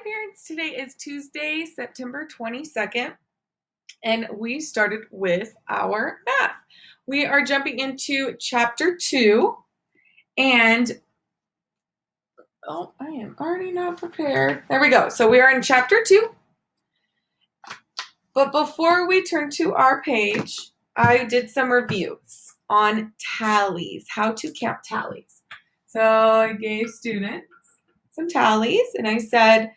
parents. Today is Tuesday, September 22nd, and we started with our math. We are jumping into chapter 2, and I am already not prepared. There we go. So we are in chapter 2. But before we turn to our page, I did some reviews on tallies, how to count tallies. So I gave students some tallies, and I said,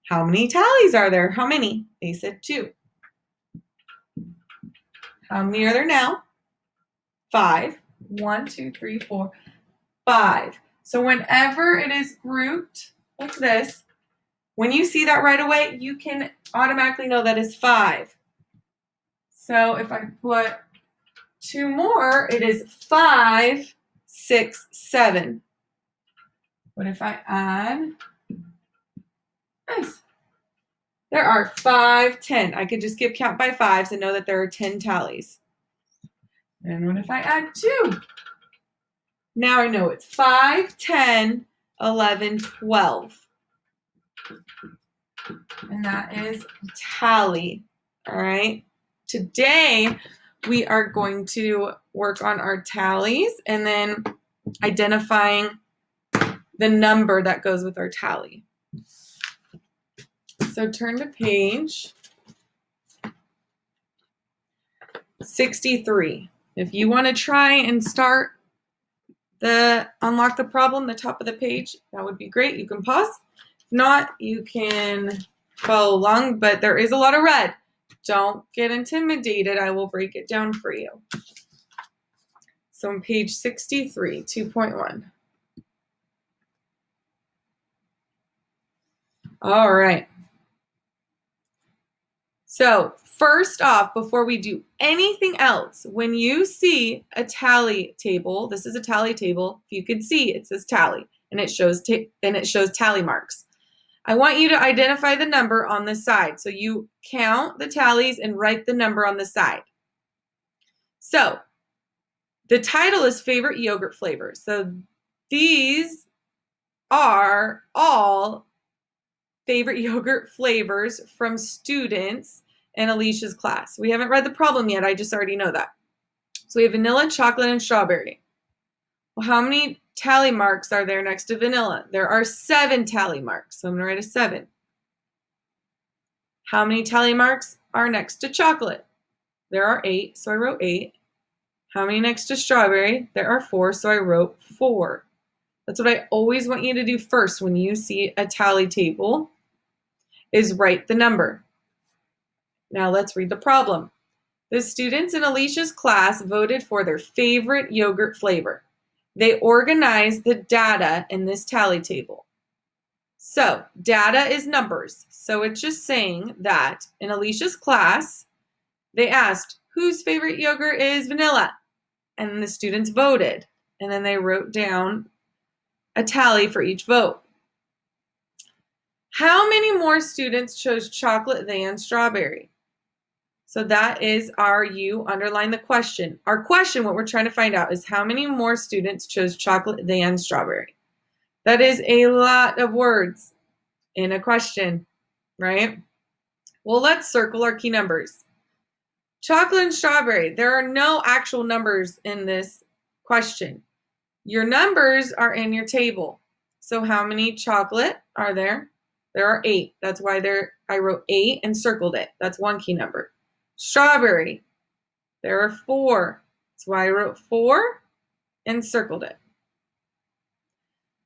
how many tallies are there? How many? They said 2. How many are there now? 5. 1, 2, 3, 4, 5. So whenever it is grouped like this, when you see that right away, you can automatically know that is 5. So if I put 2 more, it is 5, 6, 7. What if I add? Nice. There are 5, 10. I could just give count by 5s and know that there are 10 tallies. And what if I add 2? Now I know it's 5, 10, 11, 12. And that is tally. All right. Today, we are going to work on our tallies and then identifying the number that goes with our tally. So turn to page 63. If you want to try and start unlock the problem, the top of the page, that would be great. You can pause. If not, you can follow along, but there is a lot of red. Don't get intimidated. I will break it down for you. So on page 63, 2.1. All right. So first off, before we do anything else, when you see a tally table, this is a tally table. If you could see, it says tally, and it shows tally marks. I want you to identify the number on the side. So you count the tallies and write the number on the side. So the title is favorite yogurt flavors. So these are all favorite yogurt flavors from students in Alicia's class. We haven't read the problem yet. I just already know that. So we have vanilla, chocolate, and strawberry. Well, how many tally marks are there next to vanilla? There are 7 tally marks. So I'm going to write a 7. How many tally marks are next to chocolate? There are 8, so I wrote 8. How many next to strawberry? There are 4, so I wrote 4. That's what I always want you to do first when you see a tally table, is write the number. Now let's read the problem. The students in Alicia's class voted for their favorite yogurt flavor. They organized the data in this tally table. So data is numbers. So it's just saying that in Alicia's class, they asked, whose favorite yogurt is vanilla? And the students voted. And then they wrote down a tally for each vote. How many more students chose chocolate than strawberry? So that is you underline the question. Our question, what we're trying to find out, is how many more students chose chocolate than strawberry? That is a lot of words in a question, right? Well, let's circle our key numbers. Chocolate and strawberry, there are no actual numbers in this question. Your numbers are in your table. So how many chocolate are there? There are 8. That's why I wrote 8 and circled it. That's one key number. Strawberry, there are 4. That's why I wrote 4 and circled it.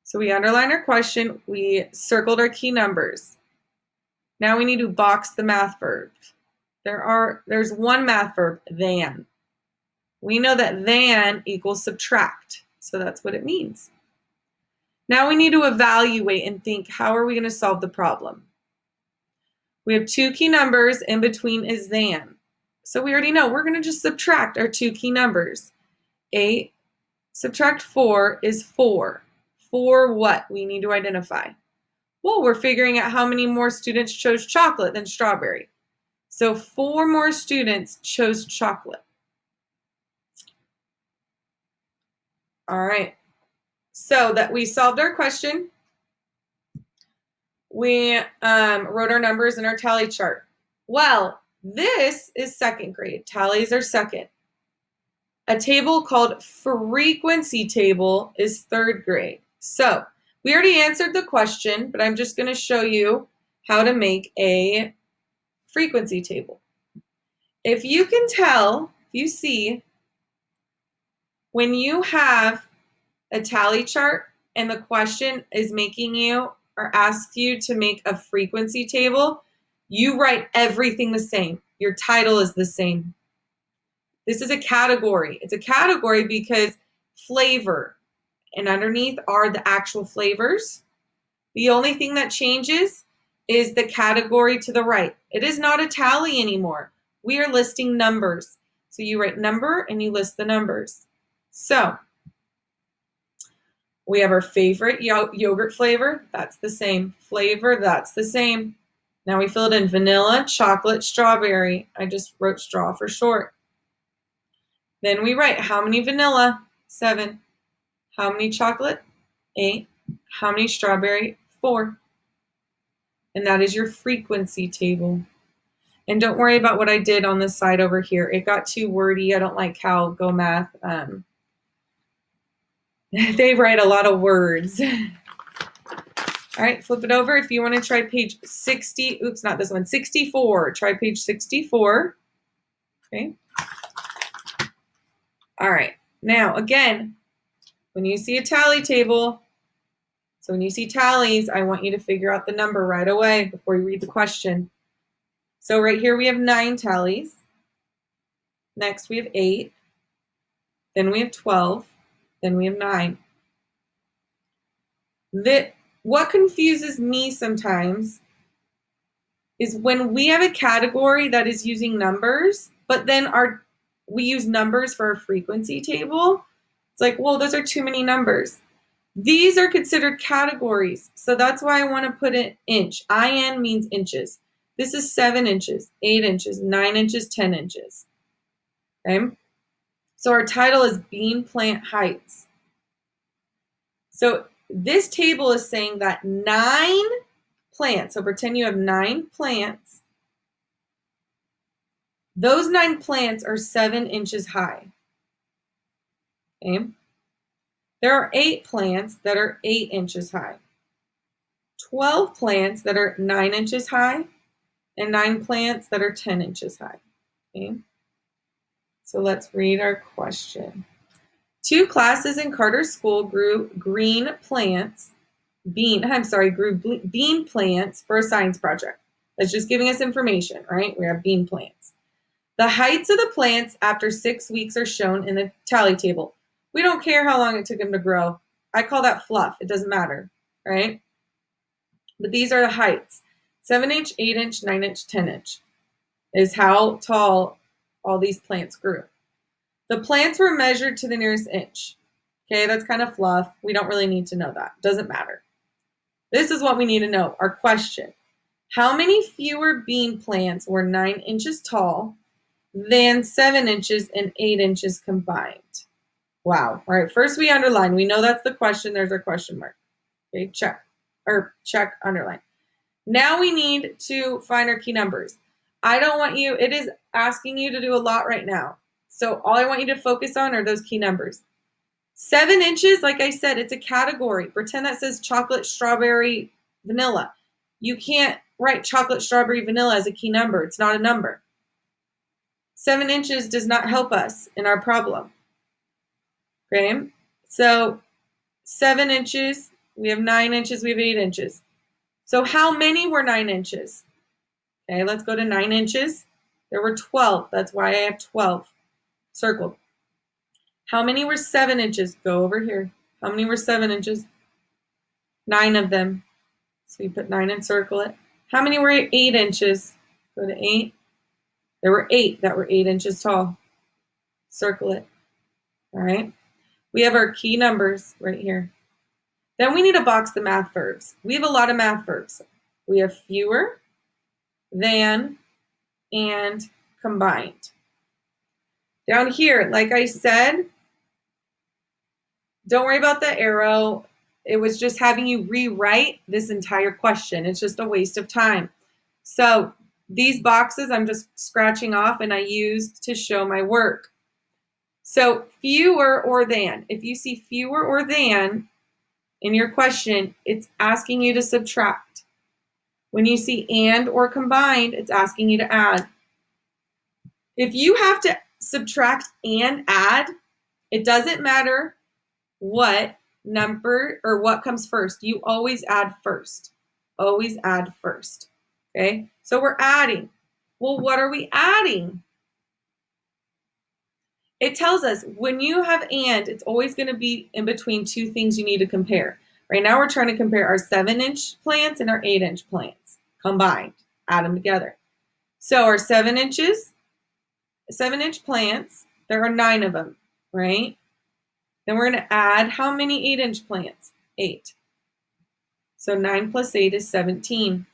So we underlined our question. We circled our key numbers. Now we need to box the math verbs. There's one math verb, than. We know that than equals subtract. So that's what it means. Now we need to evaluate and think, how are we going to solve the problem? We have 2 key numbers, in between is than. So we already know we're going to just subtract our 2 key numbers. 8 subtract 4 is 4. 4 what? We need to identify. Well, we're figuring out how many more students chose chocolate than strawberry. So 4 more students chose chocolate. All right. So that we solved our question. we wrote our numbers in our tally chart. Well, this is second grade. Tallies are second. A table called frequency table is third grade. So we already answered the question, but I'm just going to show you how to make a frequency table. If you can tell, if you see, when you have a tally chart and the question is making you or asks you to make a frequency table, you write everything the same. Your title is the same. This is a category. It's a category because flavor, and underneath are the actual flavors. The only thing that changes is the category to the right. It is not a tally anymore. We are listing numbers. So you write number and you list the numbers. So we have our favorite yogurt flavor. That's the same. Flavor, that's the same. Now we fill it in vanilla, chocolate, strawberry. I just wrote straw for short. Then we write how many vanilla? 7. How many chocolate? 8. How many strawberry? 4. And that is your frequency table. And don't worry about what I did on this side over here. It got too wordy. I don't like how Go Math, they write a lot of words. All right, flip it over. If you want to try page 60, oops, not this one, 64. Try page 64. Okay. All right. Now, again, when you see a tally table, so when you see tallies, I want you to figure out the number right away before you read the question. So right here we have 9 tallies. Next we have 8. Then we have 12. Then we have 9. What confuses me sometimes is when we have a category that is using numbers, but then we use numbers for our frequency table. It's like, well, those are too many numbers. These are considered categories. So that's why I want to put an inch. IN means inches. This is 7 inches, 8 inches, 9 inches, 10 inches. Okay? So our title is Bean Plant Heights. So this table is saying that 9 plants, so pretend you have 9 plants. Those 9 plants are 7 inches high. Okay? There are 8 plants that are 8 inches high. 12 plants that are 9 inches high, and 9 plants that are 10 inches high. Okay? So let's read our question. 2 classes in Carter School grew bean plants for a science project. That's just giving us information, right? We have bean plants. The heights of the plants after 6 weeks are shown in the tally table. We don't care how long it took them to grow. I call that fluff. It doesn't matter, right? But these are the heights. 7 inch, 8 inch, 9 inch, 10 inch is how tall all these plants grew. The plants were measured to the nearest inch. Okay, that's kind of fluff. We don't really need to know that. Doesn't matter. This is what we need to know. Our question. How many fewer bean plants were 9 inches tall than 7 inches and 8 inches combined? Wow. All right, first we underline. We know that's the question. There's our question mark. Okay, check, underline. Now we need to find our key numbers. It is asking you to do a lot right now. So all I want you to focus on are those key numbers. 7 inches, like I said, it's a category. Pretend that says chocolate, strawberry, vanilla. You can't write chocolate, strawberry, vanilla as a key number. It's not a number. 7 inches does not help us in our problem. Okay, so 7 inches, we have 9 inches, we have 8 inches. So how many were 9 inches? Okay, let's go to 9 inches. There were 12. That's why I have 12 circled. How many were 7 inches? Go over here. How many were 7 inches? 9 of them. So you put 9 and circle it. How many were 8 inches? Go to 8. There were 8 that were 8 inches tall. Circle it. All right. We have our key numbers right here. Then we need to box the math verbs. We have a lot of math verbs. We have fewer, than, and combined. Down here, like I said, don't worry about the arrow. it was just having you rewrite this entire question. It's just a waste of time. So these boxes I'm just scratching off and I used to show my work. So fewer or than. If you see fewer or than in your question, it's asking you to subtract. When you see and or combined, it's asking you to add. If you have to subtract and add, it doesn't matter what number or what comes first. You always add first. Always add first. Okay? So we're adding. Well, what are we adding? It tells us when you have and, it's always going to be in between two things you need to compare. Right now we're trying to compare our 7-inch plants and our 8-inch plants combined. Add them together. So our 7-inch plants, there are 9 of them, right? Then we're going to add how many 8-inch plants? 8. So 9 plus 8 is 17.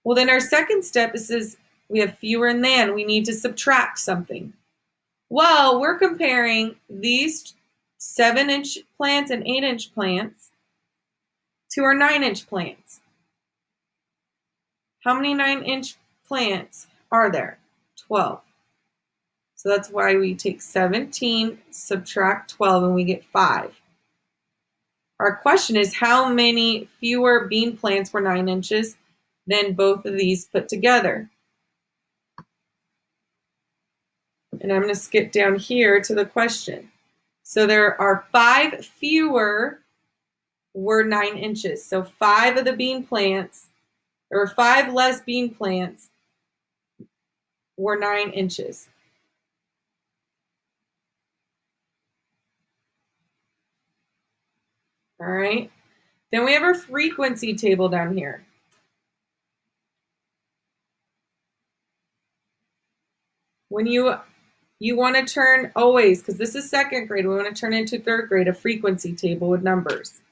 Well, then our second step is we have fewer and than. We need to subtract something. Well, we're comparing these 7-inch plants and 8-inch plants to our 9-inch plants. How many 9-inch plants are there? 12. So that's why we take 17, subtract 12, and we get 5. Our question is how many fewer bean plants were 9 inches than both of these put together? And I'm going to skip down here to the question. So there are 5 fewer were 9 inches. So 5 of the bean plants, or 5 less bean plants were 9 inches. All right. Then we have our frequency table down here. When you want to turn always, because this is 2nd grade, we want to turn into 3rd grade, a frequency table with numbers.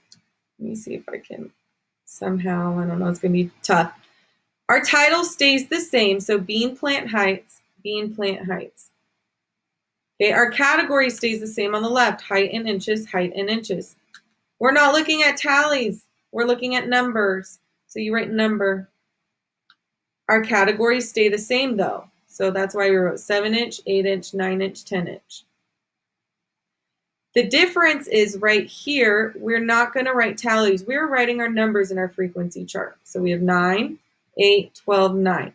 Let me see if I can somehow, I don't know, it's going to be tough. Our title stays the same, so bean plant heights, bean plant heights. Okay, our category stays the same on the left, height in inches, height in inches. We're not looking at tallies, we're looking at numbers. So you write number. Our categories stay the same though. So that's why we wrote 7-inch, 8-inch, 9-inch, 10-inch. The difference is right here, we're not going to write tallies. We're writing our numbers in our frequency chart. So we have 9, 8, 12, 9.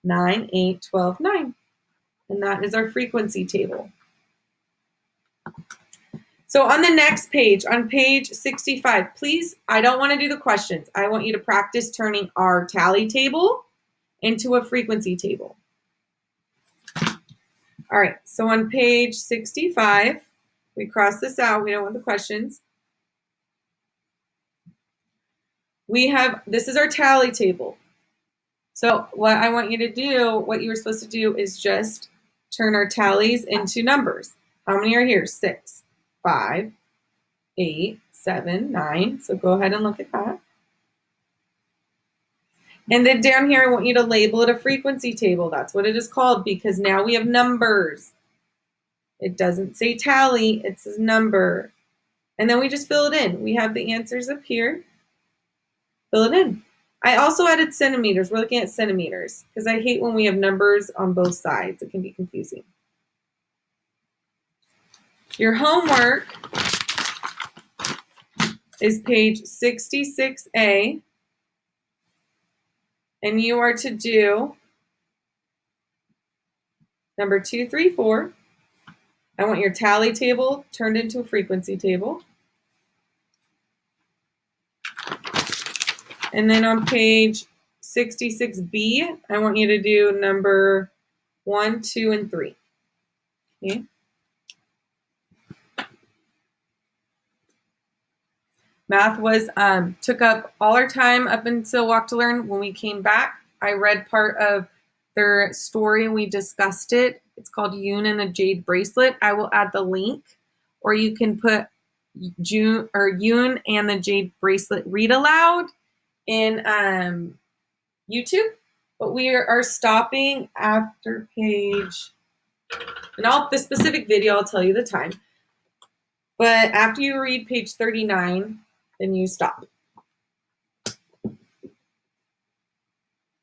9, 8, 12, 9. And that is our frequency table. So on the next page, on page 65, please, I don't want to do the questions. I want you to practice turning our tally table into a frequency table. All right, so on page 65, we cross this out. We don't want the questions. We have, this is our tally table. So what I want you to do, what you were supposed to do is just turn our tallies into numbers. How many are here? 6, 5, 8, 7, 9. So go ahead and look at that. And then down here, I want you to label it a frequency table. That's what it is called because now we have numbers. It doesn't say tally, it says number. And then we just fill it in. We have the answers up here. Fill it in. I also added centimeters. We're looking at centimeters because I hate when we have numbers on both sides. It can be confusing. Your homework is page 66A. And you are to do number 2, 3, 4. I want your tally table turned into a frequency table. And then on page 66B, I want you to do number 1, 2, and 3. Okay. Math was took up all our time up until Walk to Learn. When we came back, I read part of their story and we discussed it. It's called Yoon and the Jade Bracelet. I will add the link, or you can put Yoon and the Jade Bracelet read aloud in YouTube. But we are stopping after page, and the specific video, I'll tell you the time. But after you read page 39, then you stop.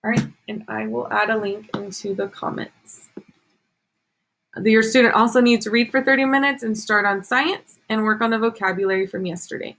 All right, and I will add a link into the comments. Your student also needs to read for 30 minutes and start on science and work on the vocabulary from yesterday.